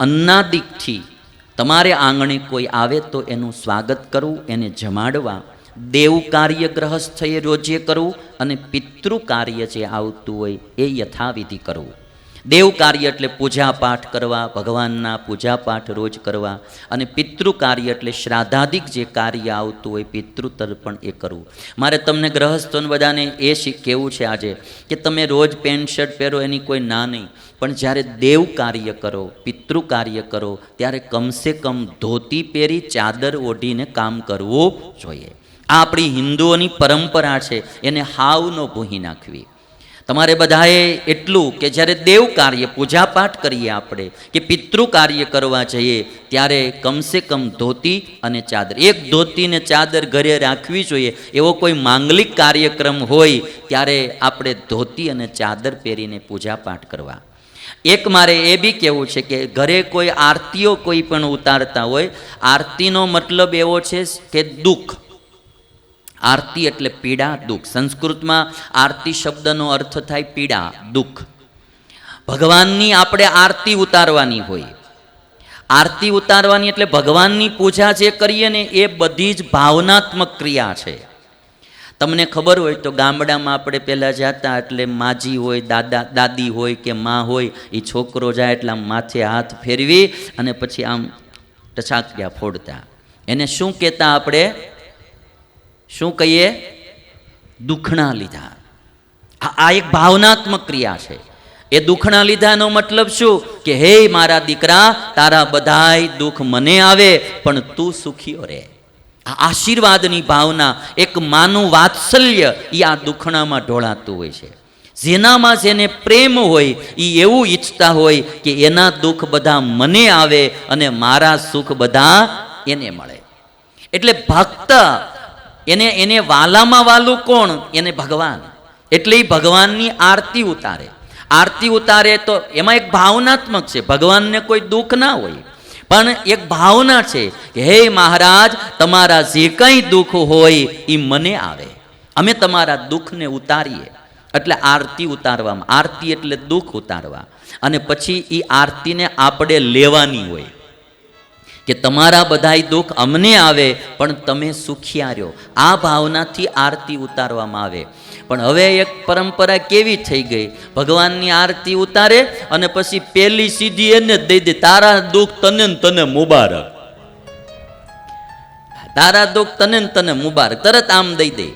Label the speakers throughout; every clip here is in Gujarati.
Speaker 1: અન્નાદિકથી તમારે આંગણે કોઈ આવે તો એનું સ્વાગત કરવું, એને જમાડવા, દેવ કાર્ય ગ્રહસ્થએ રોજે કરવું અને પિતૃ કાર્ય જે આવતું હોય એ યથાવિધિ કરવું. દેવ કાર્ય એટલે પૂજા પાઠ કરવા, ભગવાનના પૂજા પાઠ રોજ કરવા, અને પિતૃ કાર્ય એટલે શ્રાદ્ધાદિક જે કાર્ય આવતું હોય પિતૃ તર્પણ એ કરવું. મારે તમને ગ્રહસ્થોને બધાને એ કહેવું છે આજે કે તમે રોજ પેન્ટ શર્ટ પહેરો એની કોઈ ના નહીં, પણ જ્યારે દેવ કાર્ય કરો, પિતૃ કાર્ય કરો ત્યારે કમસે કમ ધોતી પહેરી ચાદર ઓઢીને કામ કરવું જોઈએ. આ આપણી હિન્દુઓની પરંપરા છે, એને હાવ ન ભૂહી નાખવી. તમારે બધાએ એટલું કે જ્યારે દેવ કાર્ય પૂજાપાઠ કરીએ આપણે કે પિતૃ કાર્ય કરવા જઈએ ત્યારે કમસે કમ ધોતી અને ચાદર, એક ધોતી ને ચાદર ઘરે રાખવી જોઈએ. એવો કોઈ માંગલિક કાર્યક્રમ હોય ત્યારે આપણે ધોતી અને ચાદર પહેરીને પૂજાપાઠ કરવા. એક મારે એ બી કહેવું છે કે ઘરે કોઈ આરતીઓ કોઈ પણ ઉતારતા હોય, આરતીનો મતલબ એવો છે કે દુઃખ. આરતી એટલે પીડા, દુઃખ. સંસ્કૃતમાં આરતી શબ્દનો અર્થ થાય પીડા, દુઃખ. ભગવાનની આપણે આરતી ઉતારવાની હોય. આરતી ઉતારવાની એટલે ભગવાનની પૂજા જે કરીએ ને એ બધી જ ભાવનાત્મક ક્રિયા છે. તમને ખબર હોય તો ગામડામાં આપણે પહેલાં જતા એટલે માજી હોય, દાદી હોય કે માં હોય, એ છોકરો જાય એટલે આમ માથે હાથ ફેરવી અને પછી આમ ટછાકિયા ફોડતા. એને શું કહેતા આપણે? શું કહીએ? દુખણા લીધા. આ એક ભાવનાત્મક ક્રિયા છે. એ દુખણા લીધાનો મતલબ શું કે હે મારા દીકરા, તારા બધાય દુઃખ મને આવે પણ તું સુખીઓ રહે. આ આશીર્વાદની ભાવના, એક માનું વાત્સલ્ય એ આ દુખણામાં ઢોળાતું હોય છે. જેનામાં જેને પ્રેમ હોય એ એવું ઈચ્છતા હોય કે એના દુઃખ બધા મને આવે અને મારા સુખ બધા એને મળે. એટલે ભક્ત એને વાલામાં વાલું કોણ? એને ભગવાન. એટલે એ ભગવાનની આરતી ઉતારે. આરતી ઉતારે તો એમાં એક ભાવનાત્મક છે. ભગવાનને કોઈ દુઃખ ના હોય, પણ એક ભાવના છે કે હે મહારાજ, તમારા જે કંઈ દુઃખ હોય એ મને આવે, અમે તમારા દુઃખને ઉતારીએ. એટલે આરતી ઉતારવામાં, આરતી એટલે દુઃખ ઉતારવા. અને પછી એ આરતીને આપણે લેવાની હોય કે તમારા બધાય દુઃખ અમને આવે પણ તમે સુખિયા રહ્યો. આ ભાવનાથી આરતી ઉતારવામાં આવે. પણ હવે એક પરંપરા કેવી થઈ ગઈ, ભગવાનની આરતી ઉતારે અને પછી પેલી સીધી એને જ દઈ દે, તારા દુઃખ તને ને તને મુબારક, તારા દુઃખ તને ને તને મુબારક, તરત આમ દઈ દે.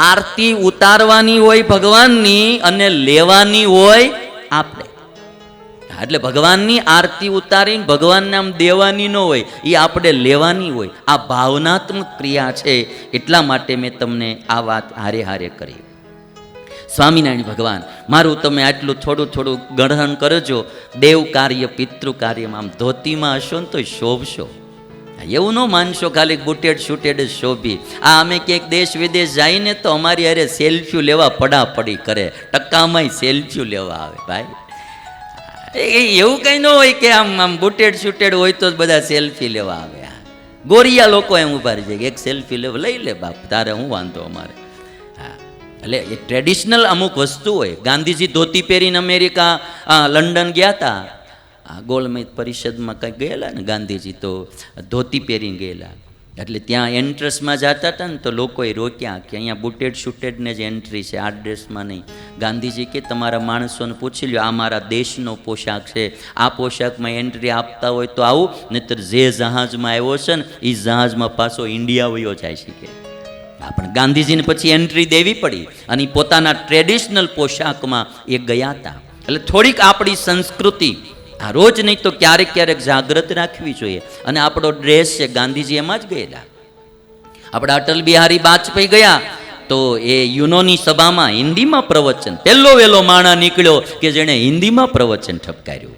Speaker 1: આરતી ઉતારવાની હોય ભગવાનની અને લેવાની હોય આપણે. એટલે ભગવાનની આરતી ઉતારીને ભગવાનને આમ દેવાની ન હોય, એ આપણે લેવાની હોય. આ ભાવનાત્મક ક્રિયા છે. એટલા માટે મેં તમને આ વાત હારે હારે કરી. સ્વામિનારાયણ ભગવાન, મારું તમે આટલું થોડું થોડું ગ્રહણ કરજો. દેવ કાર્ય પિતૃ કાર્યમાં આમ ધોતીમાં હશો ને તો શોભશો. એવું ન માનશો ખાલી બુટેડ શૂટેડ જ શોભી. આ અમે ક્યાંક દેશ વિદેશ જઈને તો અમારી અરે સેલ્ફી લેવા પડાપડી કરે, ટક્કામાંય સેલ્ફી લેવા આવે. ભાઈ એવું કંઈ ન હોય કે આમ બુટેડ શૂટેડ હોય તો જ બધા સેલ્ફી લેવા આવે. ગોરિયા લોકો એમ ઉભા રહી જાય કે એક સેલ્ફી લેવા લઈ લે બાપ, તારે હું વાંધો અમારે. હા, એટલે એ ટ્રેડિશનલ અમુક વસ્તુ હોય. ગાંધીજી ધોતી પહેરીને અમેરિકા લંડન ગયા હતા, ગોળમેજ પરિષદમાં કંઈક ગયેલા ને ગાંધીજી, તો ધોતી પહેરીને ગયેલા. એટલે ત્યાં એન્ટ્રન્સમાં જતા હતા ને તો લોકોએ રોક્યા કે અહીંયા બુટેડ શૂટેડને જ એન્ટ્રી છે, આ ડ્રેસમાં નહીં. ગાંધીજી કે તમારા માણસોને પૂછી લ્યો, આ મારા દેશનો પોશાક છે, આ પોશાકમાં એન્ટ્રી આપતા હોય તો આવું, નહીંતર જે જહાજમાં આવ્યો છે ને એ જહાજમાં પાછો ઇન્ડિયા વયો જાય છે કે. પણ ગાંધીજીને પછી એન્ટ્રી દેવી પડી અને પોતાના ટ્રેડિશનલ પોશાકમાં એ ગયા હતા. એટલે થોડીક આપણી સંસ્કૃતિ આ રોજ નહીં તો ક્યારેક ક્યારેક જાગૃત રાખવી જોઈએ. અને આપણો ડ્રેસ છે, ગાંધીજી એમાં જ ગયેલા. આપણા અટલ બિહારી વાજપેયી ગયા તો એ યુનોની સભામાં હિન્દીમાં પ્રવચન, પહેલો વહેલો માણા નીકળ્યો કે જેણે હિન્દીમાં પ્રવચન ઠપકાર્યું.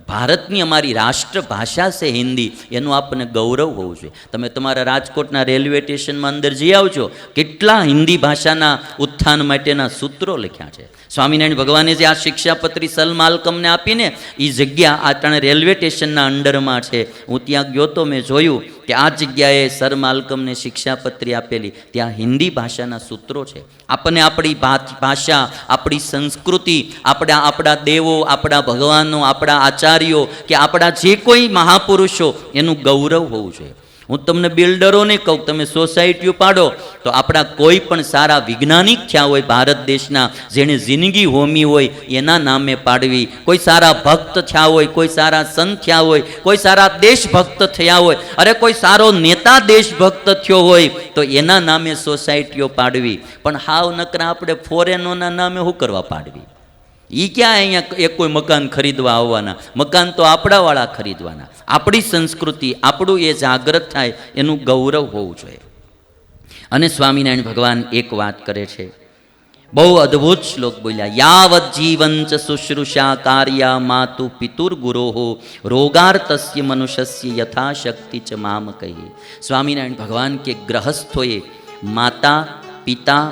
Speaker 1: ભારતની અમારી રાષ્ટ્ર ભાષા છે હિન્દી, એનું આપણને ગૌરવ હોવું જોઈએ. તમે તમારા રાજકોટના રેલવે સ્ટેશનમાં અંદર જઈ આવજો, કેટલા હિન્દી ભાષાના ઉત્થાન માટેના સૂત્રો લખ્યા છે. સ્વામિનારાયણ ભગવાને જે આ શિક્ષાપત્રી સલમાલકમને આપીને એ જગ્યા આ ત્રણ રેલવે સ્ટેશનના અંડરમાં છે. હું ત્યાં ગયો તો મેં જોયું કે આ જગ્યાએ સર માલ્કમને શિક્ષાપત્રી આપેલી, ત્યાં હિન્દી ભાષાના સૂત્રો છે. આપણને આપણી ભાષા, આપણી સંસ્કૃતિ, આપણા દેવો, આપણા ભગવાનો, આપણા આચાર્યો કે આપણા જે કોઈ મહાપુરુષો એનું ગૌરવ હોવું જોઈએ. હું તમને બિલ્ડરોને કહું, તમે સોસાયટીઓ પાડો તો આપણા કોઈ પણ સારા વૈજ્ઞાનિક થયા હોય ભારત દેશના, જેણે જિંદગી હોમી હોય, એના નામે પાડવી. કોઈ સારા ભક્ત થયા હોય, કોઈ સારા સંત થયા હોય, કોઈ સારા દેશભક્ત થયા હોય, અરે કોઈ સારો નેતા દેશભક્ત થયો હોય તો એના નામે સોસાયટીઓ પાડવી. પણ હાવ નકરા આપણે ફોરેનોના નામે શું કરવા પાડવી? એ ક્યાં અહીંયા એક કોઈ મકાન ખરીદવા આવવાના? મકાન તો આપણાવાળા ખરીદવાના. આપણી સંસ્કૃતિ, આપણું એ જાગૃત થાય, એનું ગૌરવ હોવું જોઈએ. અને સ્વામિનારાયણ ભગવાન એક વાત કરે છે, બહુ અદ્ભુત શ્લોક બોલ્યા, યાવત જીવંચ શુશ્રુષા કાર્યા માતુ પિતુર ગુરોહો રોગાર્તસ્ય મનુષ્યસ્ય યથાશક્તિ ચ મામ કહી. સ્વામિનારાયણ ભગવાન કે ગ્રહસ્થોએ માતા, પિતા,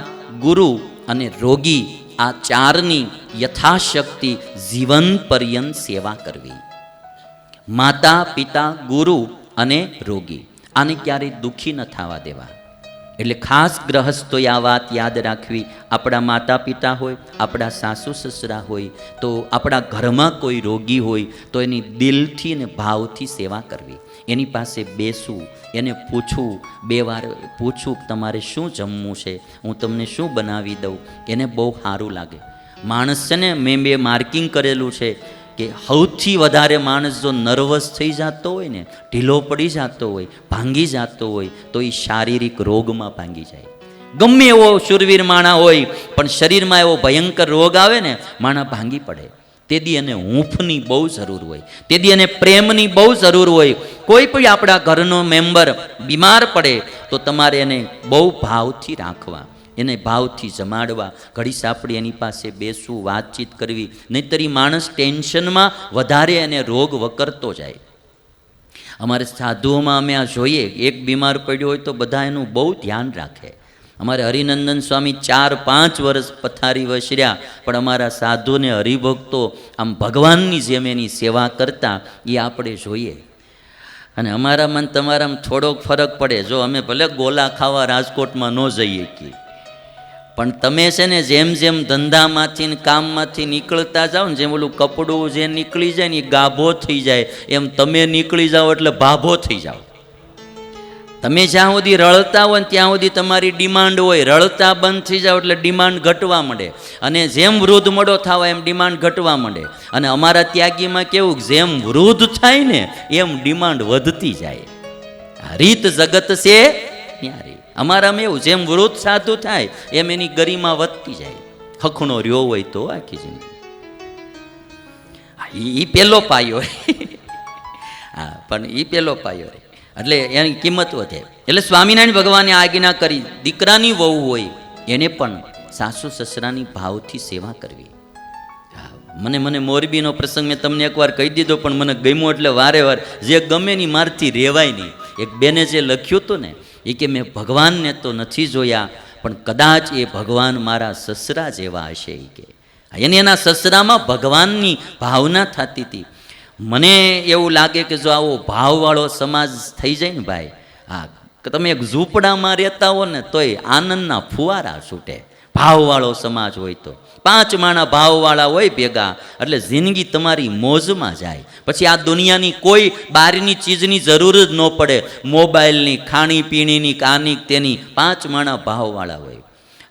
Speaker 1: ગુરુ અને રોગી આ ચારની યથાશક્તિ જીવન પર્યંત સેવા કરવી. માતા, પિતા, ગુરુ અને રોગી, આને ક્યારેય દુઃખી ન થવા દેવા. એટલે ખાસ ગ્રહસ્થોએ આ વાત યાદ રાખવી. આપણા માતા પિતા હોય, આપણા સાસુ સસરા હોય, તો આપણા ઘરમાં કોઈ રોગી હોય તો એની દિલથી અને ભાવથી સેવા કરવી. એની પાસે બેસવું, એને પૂછવું, 2 વાર પૂછવું તમારે શું જમવું છે, હું તમને શું બનાવી દઉં, એને બહુ સારું લાગે. માણસ છે ને, મેં 2 માર્કિંગ કરેલું છે કે સૌથી વધારે માણસ જો નર્વસ થઈ જતો હોય ને, ઢીલો પડી જતો હોય, ભાંગી જતો હોય, તો એ શારીરિક રોગમાં ભાંગી જાય. ગમે એવો શૂરવીર માણા હોય પણ શરીરમાં એવો ભયંકર રોગ આવે ને, માણા ભાંગી પડે. તેથી એને હૂંફની બહુ જરૂર હોય, તેથી એને પ્રેમની બહુ જરૂર હોય. કોઈ પણ આપણા ઘરનો મેમ્બર બીમાર પડે તો તમારે એને બહુ ભાવથી રાખવા, એને ભાવથી જમાડવા, ઘડી સાપડી એની પાસે બેસવું, વાતચીત કરવી. નહીંતર માણસ ટેન્શનમાં વધારે એને રોગ વકરતો જાય. અમારે સાધુઓમાં અમે આ જોઈએ, એક બીમાર પડ્યો હોય તો બધા એનું બહુ ધ્યાન રાખે. અમારે હરિનંદન સ્વામી 4-5 વર્ષ પથારી વસર્યા, પણ અમારા સાધુને હરિભક્તો આમ ભગવાનની જેમ એની સેવા કરતા એ આપણે જોઈએ. અને અમારામાં તમારામાં થોડોક ફરક પડે. જો અમે ભલે ગોલા ખાવા રાજકોટમાં ન જઈએ કે, પણ તમે છે ને જેમ જેમ ધંધામાંથી ને કામમાંથી નીકળતા જાઓ ને, જેમ ઓલું કપડું જે નીકળી જાય ને એ ગાભો થઈ જાય, એમ તમે નીકળી જાઓ એટલે ભાભો થઈ જાઓ. તમે જ્યાં સુધી રળતા હોય ને ત્યાં સુધી તમારી ડિમાન્ડ હોય, રળતા બંધ થઈ જાઓ એટલે ડિમાન્ડ ઘટવા માંડે. અને જેમ વૃદ્ધ મોડો થવા એમ ડિમાન્ડ ઘટવા માંડે. અને અમારા ત્યાગીમાં કેવું, જેમ વૃદ્ધ થાય ને એમ ડિમાન્ડ વધતી જાય. રીત જગત છે ન્યારી. અમારામાં એવું, જેમ વૃદ્ધ સાધુ થાય એમ એની ગરિમા વધતી જાય. હખણો રહ્યો હોય તો આખી જિંદગી. એ પેલો પાયો. હા, પણ એ પેલો પાયો રે એટલે એની કિંમત વધે. એટલે સ્વામિનારાયણ ભગવાને આજ્ઞા કરી, દીકરાની વહુ હોય એને પણ સાસુ સસરાની ભાવથી સેવા કરવી. મને મોરબીનો પ્રસંગ મેં તમને એકવાર કહી દીધો, પણ મને ગમ્યો એટલે વારે વાર, જે ગમે ની મારથી રહેવાય નહીં. એક બેને જે લખ્યું હતું ને, એ કે મેં ભગવાનને તો નથી જોયા, પણ કદાચ એ ભગવાન મારા સસરા જેવા હશે. એ કે એને એના સસરામાં ભગવાનની ભાવના થતી હતી. મને એવું લાગે કે જો આવો ભાવવાળો સમાજ થઈ જાય ને ભાઈ, હા, તમે એક ઝૂંપડામાં રહેતા હો ને તોય આનંદના ફુવારા છૂટે. ભાવવાળો સમાજ હોય તો 5 માણા ભાવવાળા હોય ભેગા, એટલે જિંદગી તમારી મોજમાં જાય. પછી આ દુનિયાની કોઈ બહારની ચીજની જરૂર જ ન પડે, મોબાઈલની, ખાણીપીણીની, આની તેની. 5 માણા ભાવવાળા હોય.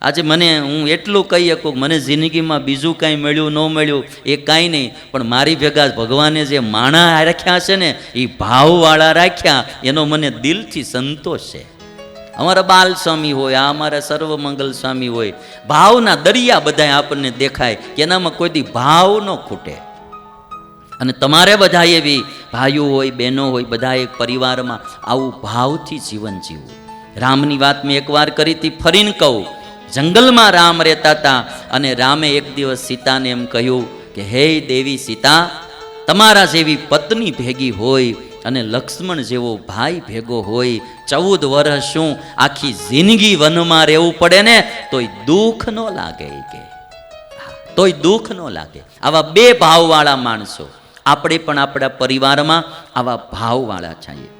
Speaker 1: આજે હું એટલું કહી શકું, મને જિંદગીમાં બીજું કાંઈ મળ્યું ન મળ્યું એ કાંઈ નહીં, પણ મારી ભેગા ભગવાને જે માણા રાખ્યા છે ને એ ભાવવાળા રાખ્યા, એનો મને દિલથી સંતોષ છે. અમારા બાલ સ્વામી હોય, આ અમારા સર્વમંગલ સ્વામી હોય, ભાવના દરિયા બધા આપણને દેખાય કે એનામાં કોઈ દી ભાવ ન ખૂટે. અને તમારે બધા એવી ભાઈઓ હોય, બહેનો હોય, બધા એક પરિવારમાં આવું ભાવથી જીવન જીવવું. રામની વાત મેં એકવાર કરી હતી, ફરીને કહું. જંગલમાં રામ રહેતા હતા અને રામે એક દિવસ સીતાને એમ કહ્યું કે હે દેવી સીતા, તમારા જેવી પત્ની ભેગી હોય અને લક્ષ્મણ જેવો ભાઈ ભેગો હોય, 14 વર્ષ શું આખી જિંદગી વનમાં રહેવું પડે ને તોય દુઃખ ન લાગે. કે તોય દુઃખ ન લાગે. આવા 2 ભાવવાળા માણસો આપણે પણ આપણા પરિવારમાં આવા ભાવવાળા છીએ.